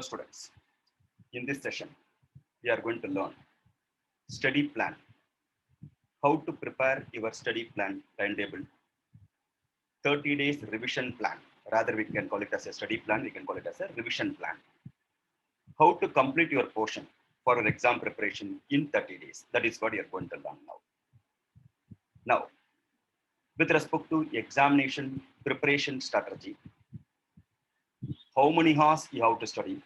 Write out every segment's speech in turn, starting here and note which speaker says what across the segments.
Speaker 1: Hello students, in this session we are going to learn study plan, how to prepare your study plan timetable, 30 days revision plan, rather we can call it as a study plan, we can call it as a revision plan, how to complete your portion for an exam preparation in 30 days. That is what you are going to learn now. Now, with respect to examination preparation strategy, how many hours you have to study,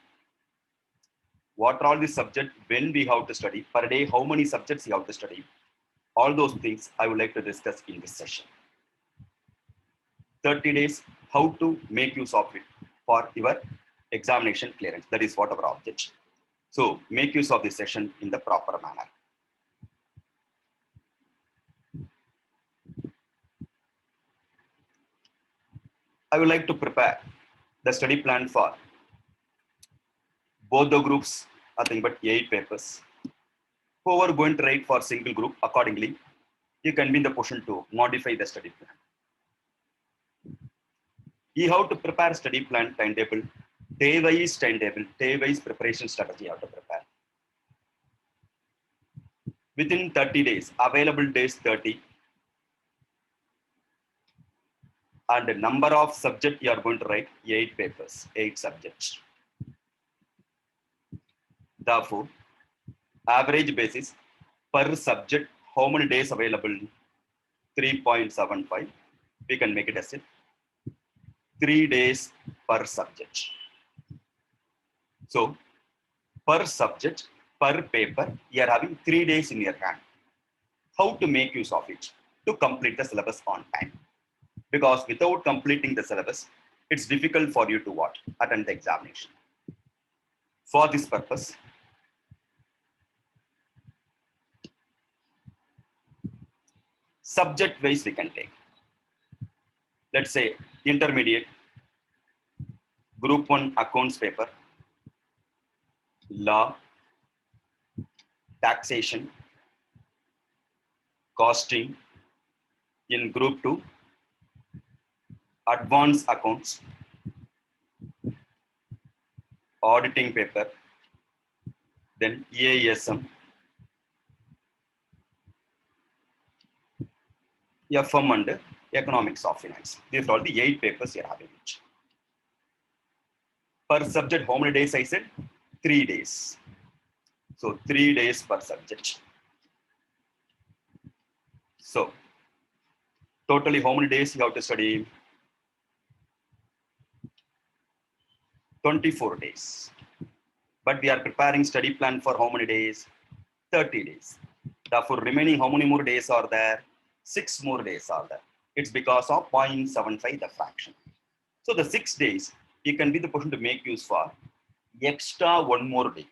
Speaker 1: what are all the subjects when we have to study, per day how many subjects you have to study, all those things I would like to discuss in this session. 30 days, how to make use of it for your examination clearance. That is what our object. So make use of this session in the proper manner. I would like to prepare the study plan for both the groups, nothing but 8 papers. Whoever going to write for single group, accordingly, you can be in the position to modify the study plan. You have to prepare study plan timetable, day-wise timetable, day-wise preparation strategy you have to prepare. Within 30 days, available days 30, and the number of subjects you are going to write 8 papers, 8 subjects. Therefore, average basis per subject, how many days available? 3.75. We can make it as 3 days per subject. So, per subject, per paper, you are having 3 days in your hand. How to make use of it? To complete the syllabus on time. Because without completing the syllabus, it's difficult for you to what? Attend the examination. For this purpose, subject wise we can take. Let's say intermediate, group 1 accounts paper, law, taxation, costing. In group 2, advanced accounts, auditing paper, then EASM, FM and economics of finance. These are all the 8 papers you are having. Per subject, how many days I said? 3 days. So 3 days per subject. So totally how many days you have to study? 24 days. But we are preparing study plan for how many days? 30 days. Therefore, remaining how many more days are there? 6 more days are there. It's because of 0.75 the fraction. So the 6 days, you can be the person to make use for extra 1 more day.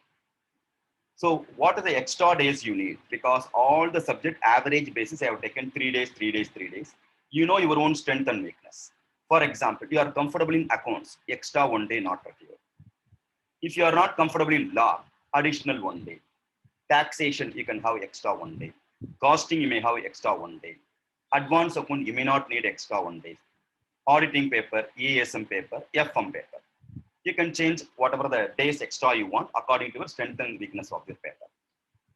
Speaker 1: So what are the extra days you need? Because all the subject average basis I have taken 3 days, 3 days, 3 days. You know your own strength and weakness. For example, you are comfortable in accounts, extra 1 day not required. If you are not comfortable in law, additional 1 day. Taxation, you can have extra 1 day. Costing, you may have extra 1 day. Advanced account, you may not need extra 1 day. Auditing paper, EASM paper, FM paper. You can change whatever the days extra you want according to your strength and weakness of your paper.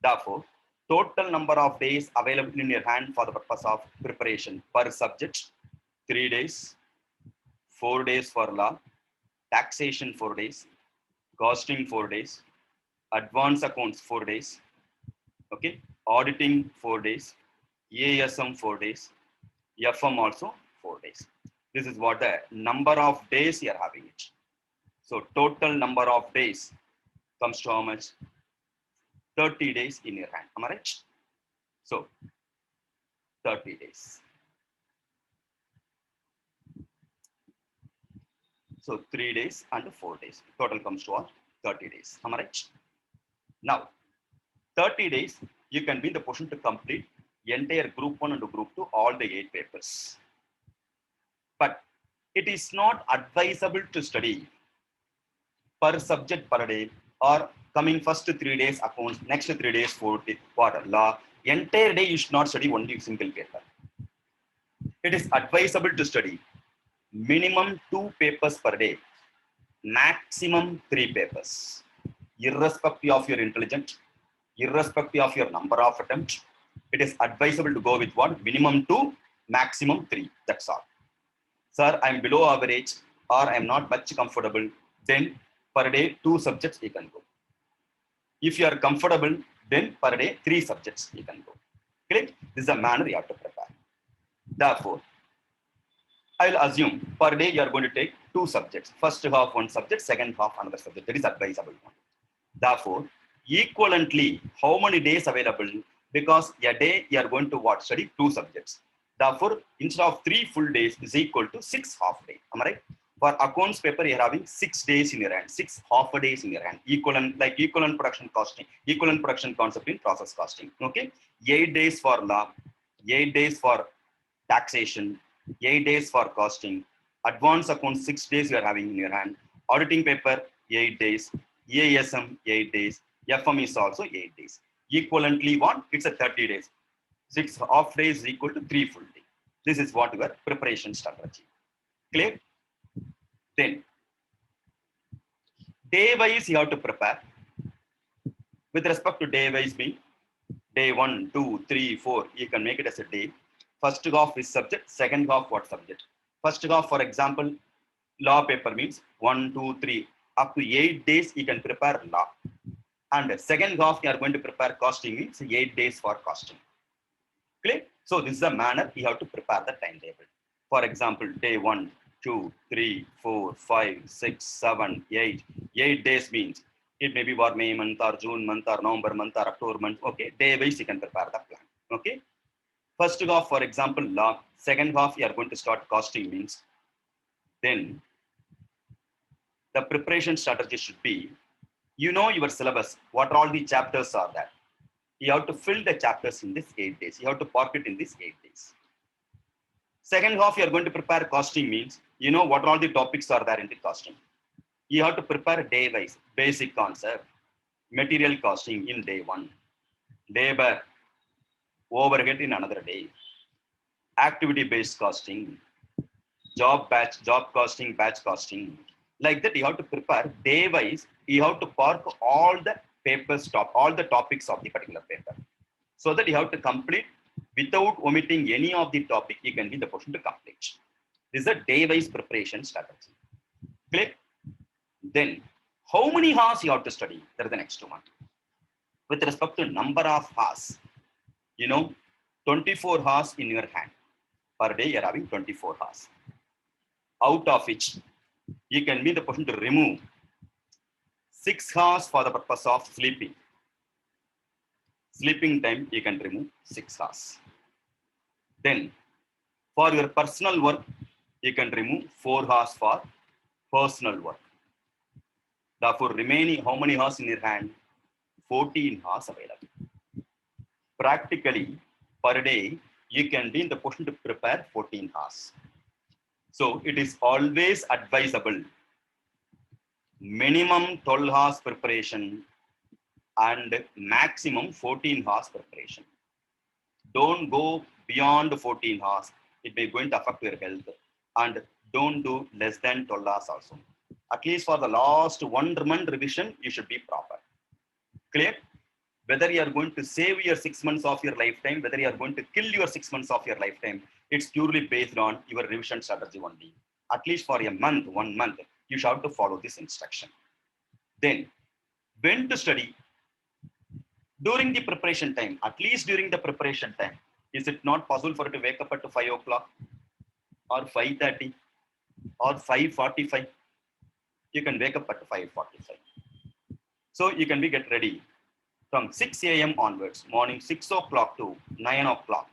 Speaker 1: Therefore, total number of days available in your hand for the purpose of preparation per subject, 3 days, 4 days for law, taxation 4 days, costing 4 days, advanced accounts 4 days, okay, auditing 4 days, EASM 4 days, FM also 4 days. This is what the number of days you are having it. So total number of days comes to how much? 30 days in your hand. Am I right? So 30 days. So 3 days and 4 days. Total comes to what? 30 days. Am I right? Now, 30 days, you can be in the position to complete entire group 1 and group 2, all the 8 papers. But it is not advisable to study per subject per day or coming first 3 days accounts, next 3 days 4 days law. Entire day you should not study only single paper. It is advisable to study minimum 2 papers per day. maximum 3 papers. Irrespective of your intelligence, irrespective of your number of attempts, it is advisable to go with what? Minimum 2, maximum 3. That's all. Sir, I'm below average or I'm not much comfortable, then per day 2 subjects you can go. If you are comfortable, then per day 3 subjects you can go. Correct? This is a manner you have to prepare. Therefore, I will assume per day you are going to take 2 subjects. First half one subject, second half another subject. That is advisable one. Therefore, equivalently, how many days available? Because a day you are going to what? Study 2 subjects. Therefore, instead of 3 full days is equal to 6 half days. Am I right? For accounts paper, you are having 6 days in your hand, 6 half a days in your hand. Equivalent, like equivalent production costing, equivalent production concept in process costing. Okay, 8 days for law, 8 days for taxation, 8 days for costing. Advanced account 6 days you are having in your hand. Auditing paper 8 days. EASM 8 days. FM is also 8 days. Equivalently what? It's a 30 days. 6 half days is equal to 3 full days. This is what your preparation strategy. Clear? Then day wise you have to prepare. With respect to day wise mean day 1, 2, 3, 4, you can make it as a day. First half is subject, second half what subject? First half, for example, law paper means 1, 2, 3, up to 8 days you can prepare law. And second half you are going to prepare costing means 8 days for costing. Clear? So this is the manner you have to prepare the timetable. For example, day 1, 2, 3, 4, 5, 6, 7, 8. 8 days means it may be for May month or June month or November month or October month. Okay, day wise you can prepare the plan. Okay. First half, for example, law. Second half, you are going to start costing means. Then the preparation strategy should be, you know your syllabus, what all the chapters are there. You have to fill the chapters in this 8 days. You have to park it in this 8 days. Second half, you are going to prepare costing means, you know what all the topics are there in the costing. You have to prepare day wise, basic concept, material costing in day 1, labor, overhead in another day, activity based costing, job costing, batch costing. Like that, you have to prepare day wise. You have to park all the papers, all the topics of the particular paper, so that you have to complete without omitting any of the topic. You can be in the position to complete. This is a day wise preparation strategy. Clear? Then, how many hours you have to study? That is the next one. With respect to number of hours, you know, 24 hours in your hand. Per day, you are having 24 hours. Out of which, you can be in the position to remove 6 hours for the purpose of sleeping. Sleeping time, you can remove 6 hours. Then, for your personal work, you can remove 4 hours for personal work. Therefore, remaining how many hours in your hand? 14 hours available. Practically, per day, you can be in the position to prepare 14 hours. So, it is always advisable minimum 12 hours preparation and maximum 14 hours preparation. Don't go beyond 14 hours. It may going to affect your health. And don't do less than 12 hours also. At least for the last 1 month revision, you should be proper. Clear? Whether you are going to save your 6 months of your lifetime, whether you are going to kill your 6 months of your lifetime, it's purely based on your revision strategy only. At least for a month, 1 month, you should have to follow this instruction. Then, when to study? During the preparation time, at least during the preparation time, is it not possible for you to wake up at 5 o'clock or 5:30 or 5:45? You can wake up at 5:45. So you can be get ready from 6 a.m. onwards, morning 6 o'clock to 9 o'clock.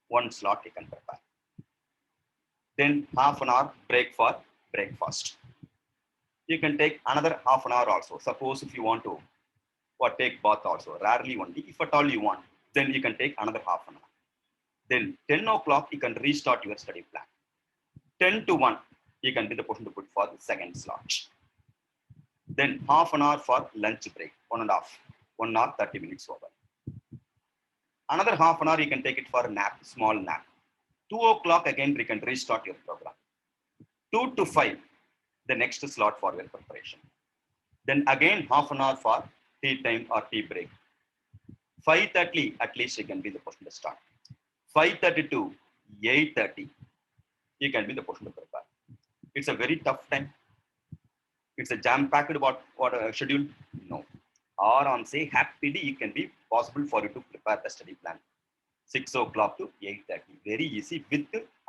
Speaker 1: 1 slot you can prepare. Then half an hour break for breakfast. You can take another half an hour also. Suppose if you want to or take bath also, rarely only. If at all you want, then you can take another half an hour. Then 10 o'clock, you can restart your study plan. 10 to 1, you can be the position to put for the second slot. Then half an hour for lunch break, 1 hour, 30 minutes over. Another half an hour, you can take it for a nap, small nap. 2 o'clock, again, you can restart your program. 2 to 5, the next slot for your preparation. Then again half an hour for tea time or tea break. 5:30 at least you can be the person to start. 5:30 to 8:30 you can be the person to prepare. It's a very tough time. It's a jam-packed schedule. No. Or on say happily you can be possible for you to prepare the study plan. 6 o'clock to 8:30. Very easy with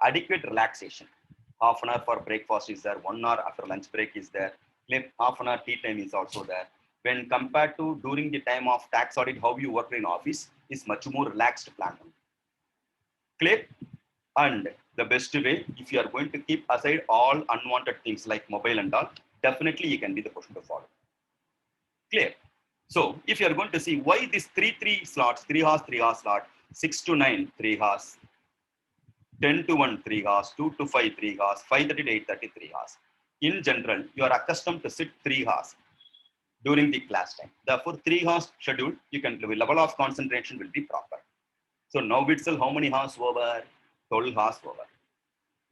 Speaker 1: adequate relaxation. Half an hour for breakfast is there. 1 hour after lunch break is there. Half an hour tea time is also there. When compared to during the time of tax audit, how you work in office is much more relaxed plan. Clear? And the best way, if you are going to keep aside all unwanted things like mobile and all, definitely you can be the person to follow. Clear? So if you are going to see why this 3 slots, 3 hours slot, 6 to 9, 3 hours, 10 to 1, 3 hours, 2 to 5, 3 hours, 5:30 to 8:30, 3 hours. In general, you are accustomed to sit 3 hours during the class time. Therefore, 3 hours schedule, you can, the level of concentration will be proper. So now itself, how many hours over? 12 hours over.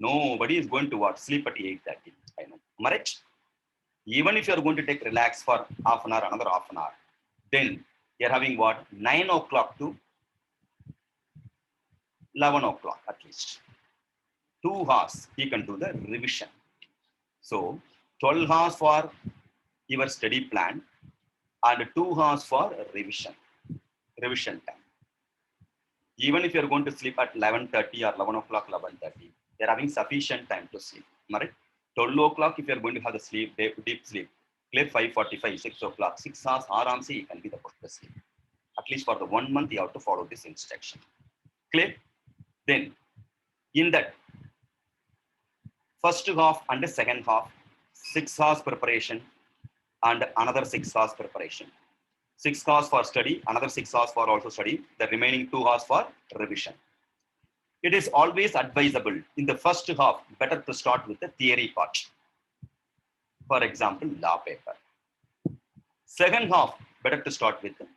Speaker 1: Nobody is going to what? Sleep at 8:30. I know. Am I right? Even if you are going to take relax for half an hour, another half an hour, then you are having what? 9 o'clock to 11 o'clock at least. 2 hours, you can do the revision. So 12 hours for your study plan and 2 hours for revision time. Even if you're going to sleep at 11:30 or 11 o'clock, 11:30, you're having sufficient time to sleep. Right? 12 o'clock, if you're going to have the sleep, deep sleep, clear 5:45, 6 o'clock, 6 hours, aramse, you can be the person to sleep. At least for the 1 month, you have to follow this instruction. Clear? Then, in that first half and the second half, 6 hours preparation and another 6 hours preparation. 6 hours for study, another 6 hours for also study, the remaining 2 hours for revision. It is always advisable in the first half, better to start with the theory part. For example, law paper. Second half, better to start with the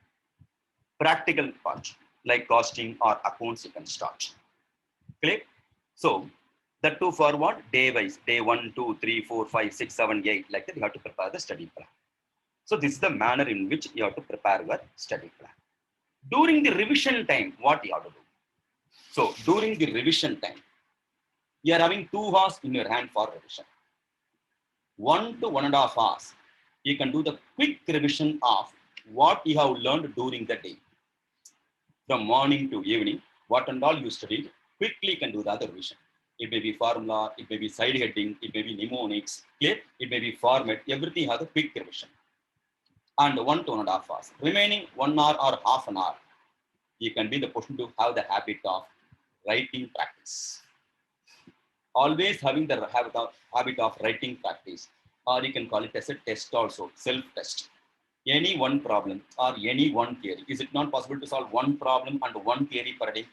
Speaker 1: practical part, like costing or accounts you can start. Clear? So, that too for what? Day wise, day 1, 2, 3, 4, 5, 6, 7, 8, like that you have to prepare the study plan. So this is the manner in which you have to prepare your study plan. During the revision time, what you have to do? So during the revision time, you are having 2 hours in your hand for revision. 1 to 1.5 hours, you can do the quick revision of what you have learned during the day. From morning to evening, what and all you studied, quickly you can do the other revision. It may be formula, it may be side heading, it may be mnemonics, clear? It may be format, everything has a quick revision. And 1 to 1.5 hours. Remaining 1 hour or half an hour, you can be the person to have the habit of writing practice. Always having the habit of writing practice, or you can call it as a test also, self-test. Any one problem or any one theory. Is it not possible to solve one problem and one theory per day?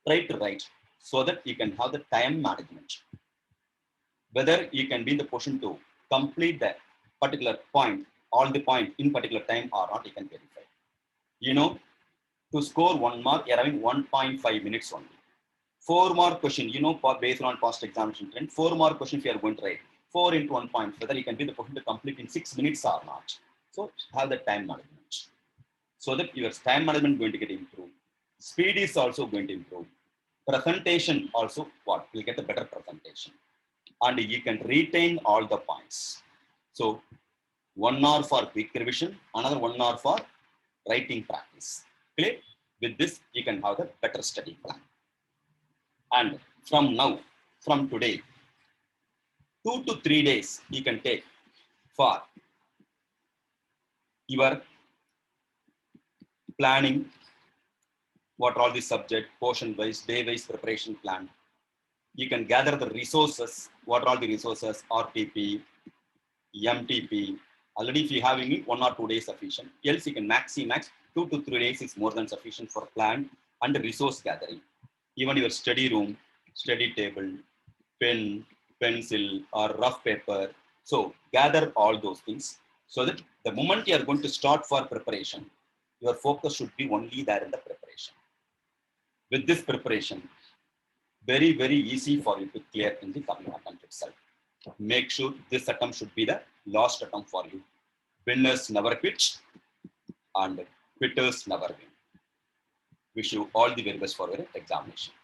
Speaker 1: Try to write so that you can have the time management. Whether you can be in the position to complete that particular point, all the point in particular time or not, you can verify. You know, to score 1 mark, you're having 1.5 minutes only. 4 mark question, you know, based on past examination trend, 4 mark question if you are going to write, 4 into 1 point, whether you can be the person to complete in 6 minutes or not. So have the time management. So that your time management is going to get improved. Speed is also going to improve. Presentation also, what? You'll get a better presentation. And you can retain all the points. So 1 hour for quick revision, another 1 hour for writing practice. Clear? With this, you can have the better study plan. And from now, from today, 2 to 3 days you can take for your planning, what are all the subject, portion-wise, day-wise preparation plan. You can gather the resources, what are all the resources, RTP, MTP. Already if you have any 1 or 2 days sufficient. Else you can max 2 to 3 days is more than sufficient for plan and resource gathering. Even your study room, study table, pen, pencil or rough paper. So gather all those things so that the moment you are going to start for preparation, your focus should be only there in the preparation. With this preparation, very, very easy for you to clear in the coming attempt itself. Make sure this attempt should be the last attempt for you. Winners never quit and quitters never win. Wish you all the very best for your examination.